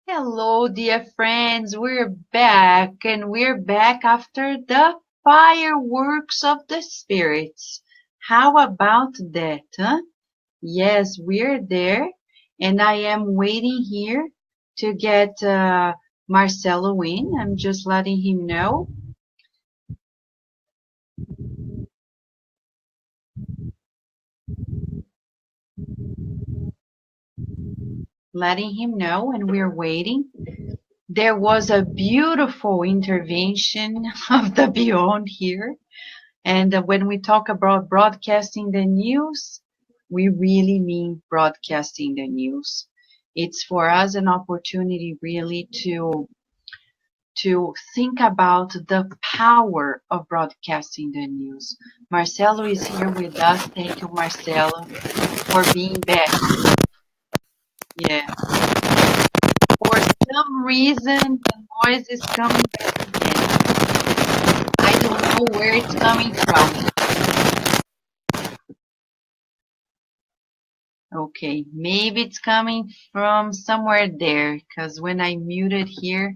Hello, dear friends. We're back, and we're back after the fireworks of the spirits. How about that, huh? Yes, we're there, and I am waiting here to get Marcelo in. I'm just letting him know. Letting him know, and we're waiting. There was a beautiful intervention of the Beyond here. And when we talk about broadcasting the news, we really mean broadcasting the news. It's for us an opportunity really to think about the power of broadcasting the news. Marcelo is here with us. Thank you, Marcelo, for being back. Yeah. For some reason, the noise is coming back again. I don't know where it's coming from. Okay, maybe it's coming from somewhere there, because when I muted here,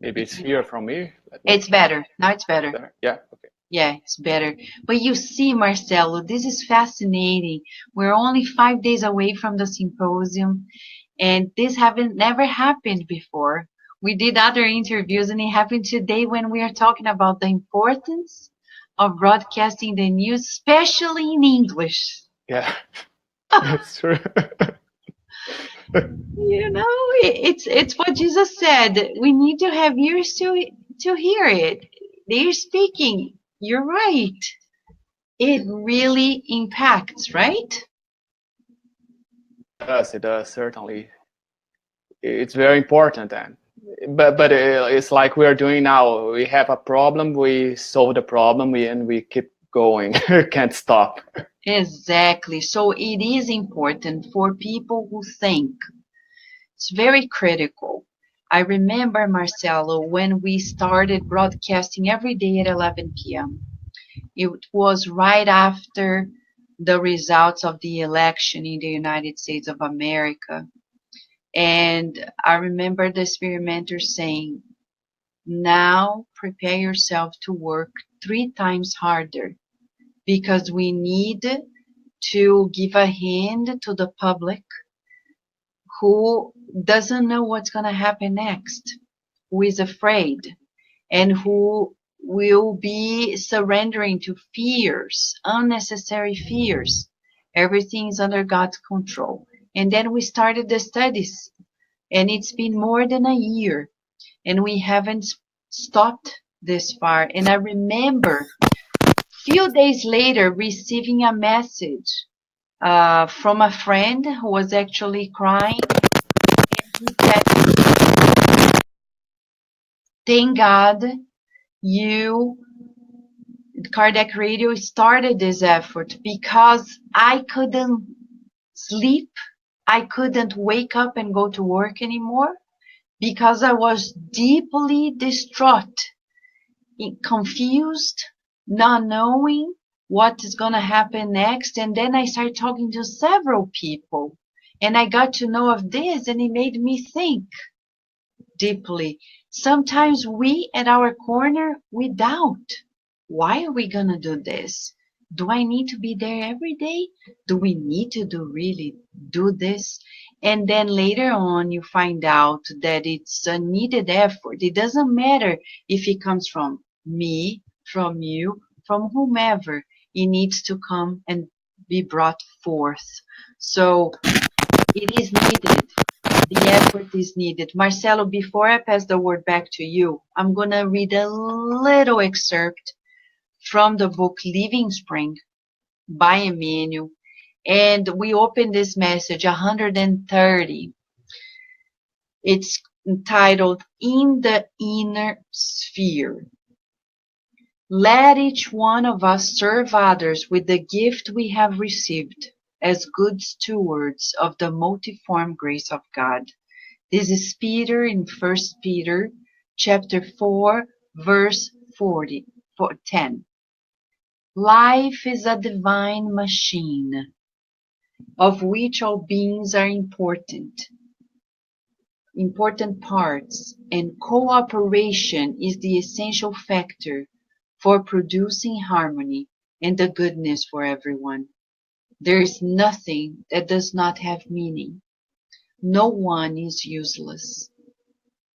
Maybe it's here from me. it's better. Now it's better. There. Yeah, okay. Yeah, it's better. But you see, Marcelo, this is fascinating. We're only 5 days away from the symposium, and this haven't never happened before. We did other interviews, and it happened today when we are talking about the importance of broadcasting the news, especially in English. Yeah, that's true. You know, it's what Jesus said. We need to have ears to hear it. They're speaking. You're right. It really impacts, right? It does, certainly. It's very important then. But it's like we are doing now. We have a problem, we solve the problem, and we keep going. Can't stop. Exactly. So it is important for people who think. It's very critical. I remember, Marcelo, when we started broadcasting every day at 11 p.m. It was right after the results of the election in the United States of America. And I remember the experimenter saying, now prepare yourself to work 3 times harder because we need to give a hand to the public who doesn't know what's going to happen next, who is afraid, and who will be surrendering to fears, unnecessary fears. Everything is under God's control. And then we started the studies, and it's been more than a year, and we haven't stopped this far. And I remember a few days later receiving a message from a friend who was actually crying, and he said, thank God you Kardec Radio started this effort because I couldn't sleep. I couldn't wake up and go to work anymore because I was deeply distraught, confused, not knowing what is going to happen next. And then I started talking to several people and I got to know of this and it made me think deeply. Sometimes we at our corner, we doubt. Why are we going to do this? Do I need to be there every day? Do we need to really do this? And then later on, you find out that it's a needed effort. It doesn't matter if it comes from me, from you, from whomever. It needs to come and be brought forth. So it is needed. The effort is needed. Marcelo, before I pass the word back to you, I'm going to read a little excerpt from the book Living Spring by Emmanuel. And we open this message 130. It's entitled In the Inner Sphere. Let each one of us serve others with the gift we have received as good stewards of the multiform grace of God. This is Peter in 1 Peter chapter 4, verse 10. Life is a divine machine of which all beings are important. important parts, and cooperation is the essential factor for producing harmony and the goodness for everyone. There is nothing that does not have meaning. No one is useless.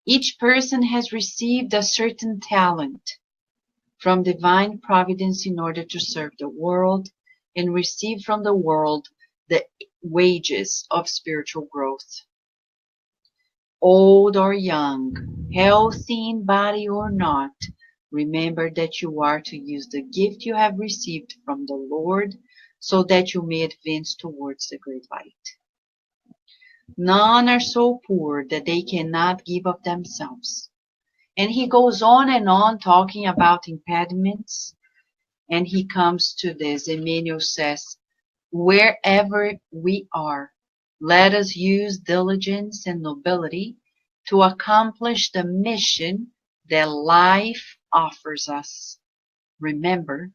Each person has received a certain talent from divine providence in order to serve the world and receive from the world the wages of spiritual growth. Old or young, healthy in body or not, remember that you are to use the gift you have received from the Lord so that you may advance towards the great light. None are so poor that they cannot give of themselves. And he goes on and on talking about impediments, and he comes to this. Emmanuel says, wherever we are, let us use diligence and nobility to accomplish the mission that life offers us. Remember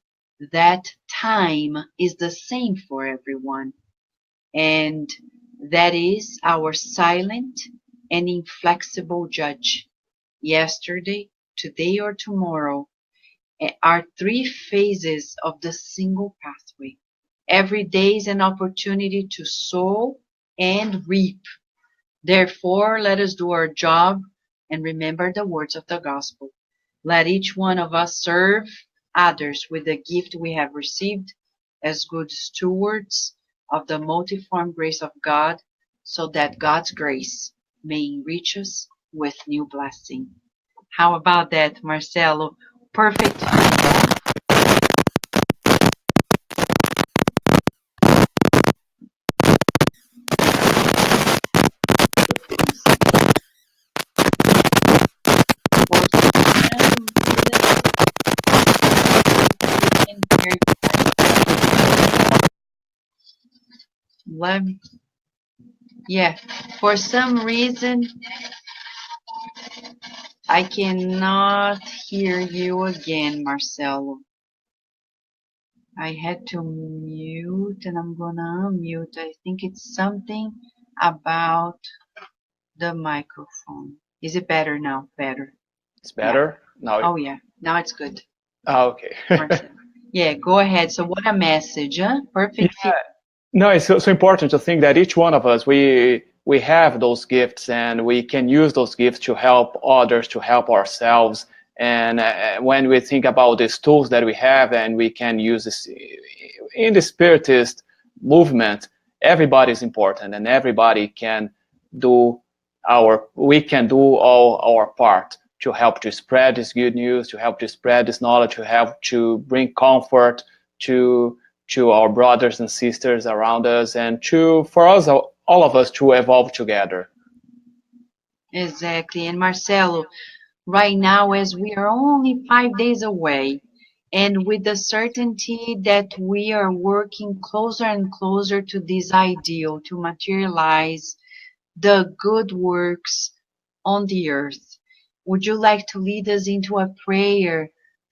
that time is the same for everyone, and that is our silent and inflexible judge. Yesterday, today, or tomorrow are three phases of the single pathway. Every day is an opportunity to sow and reap. Therefore, let us do our job and remember the words of the gospel. Let each one of us serve others with the gift we have received as good stewards of the multiform grace of God, so that God's grace may enrich us with new blessing. How about that, Marcelo? Perfect. Yeah, for some reason I cannot hear you again, Marcelo. I had to mute and I'm gonna unmute. I think it's something about the microphone. Is it better now? Better. It's Yeah. better now. Oh yeah. Now it's good. Okay. Marcelo. Yeah, go ahead. So what a message, huh? Perfect fit. No, it's so important to think that each one of us, we have those gifts and we can use those gifts to help others, to help ourselves. And when we think about these tools that we have and we can use this in the Spiritist movement, everybody is important and everybody can do we can do all our part to help to spread this good news, to help to spread this knowledge, to help to bring comfort to our brothers and sisters around us, and for us, all of us, to evolve together. Exactly. And Marcelo, right now, as we are only 5 days away, and with the certainty that we are working closer and closer to this ideal to materialize the good works on the earth, would you like to lead us into a prayer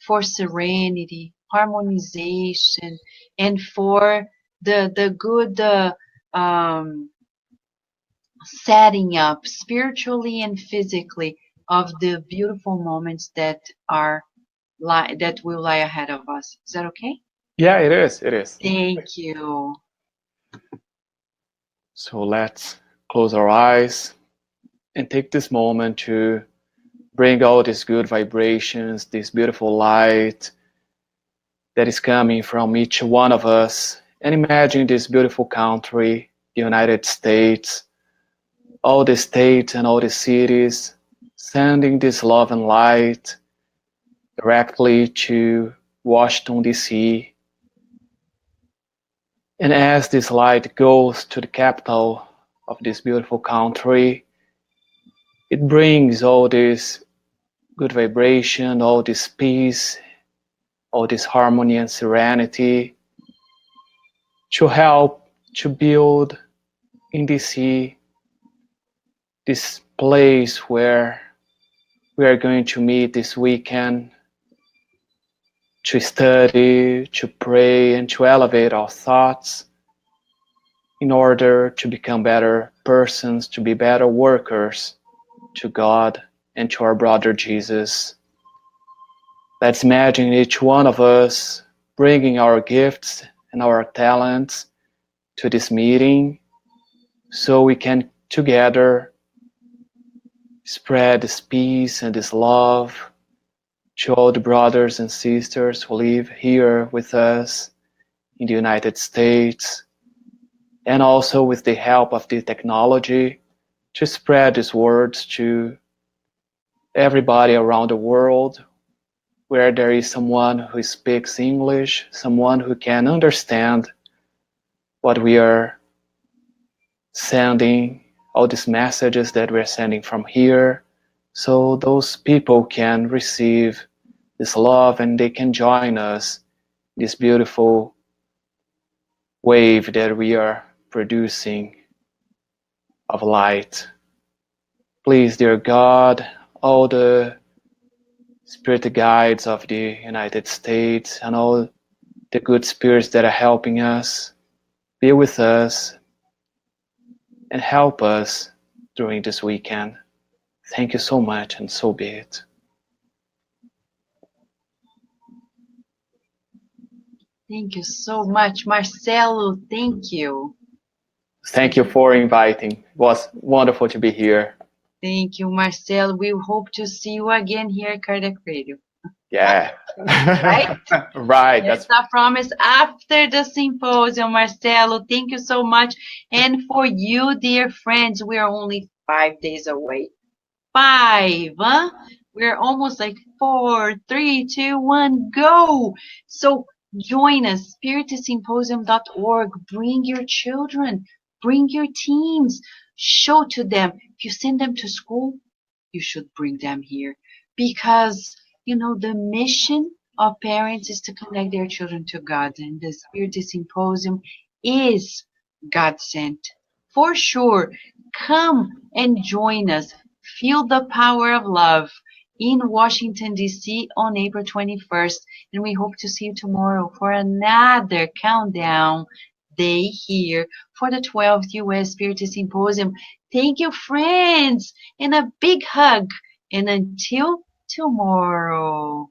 for serenity, harmonization, and for the good setting up spiritually and physically of the beautiful moments that that will lie ahead of us? Is that okay? Yeah, it is. It is. Thank you. So let's close our eyes and take this moment to bring all these good vibrations, this beautiful light that is coming from each one of us. And imagine this beautiful country, the United States, all the states and all the cities, sending this love and light directly to Washington, D.C. And as this light goes to the capital of this beautiful country, it brings all this good vibration, all this peace, all this harmony and serenity to help to build in DC this place where we are going to meet this weekend to study, to pray, and to elevate our thoughts in order to become better persons, to be better workers to God and to our brother Jesus. Let's imagine each one of us bringing our gifts and our talents to this meeting so we can together spread this peace and this love to all the brothers and sisters who live here with us in the United States, and also with the help of the technology to spread these words to everybody around the world where there is someone who speaks English, someone who can understand what we are sending, all these messages that we're sending from here, so those people can receive this love and they can join us, this beautiful wave that we are producing of light. Please, dear God, all the spirit guides of the United States and all the good spirits that are helping us, be with us and help us during this weekend. Thank you so much, and so be it. Thank you so much, Marcelo. Thank you. Thank you for inviting. It was wonderful to be here. Thank you, Marcelo. We hope to see you again here at Cardiac Radio. Yeah. Right? Right. That's a promise after the symposium, Marcelo. Thank you so much. And for you, dear friends, we are only 5 days away. 5, huh? We're almost like 4, 3, 2, 1, go. So join us, spiritistsymposium.org. Bring your children, bring your teens, show to them. If you send them to school, you should bring them here because, the mission of parents is to connect their children to God, and the Spiritist Symposium is God sent. For sure, come and join us. Feel the power of love in Washington, D.C. on April 21st. And we hope to see you tomorrow for another countdown day here for the 12th U.S. Spiritist Symposium. Thank you, friends, and a big hug. And until tomorrow.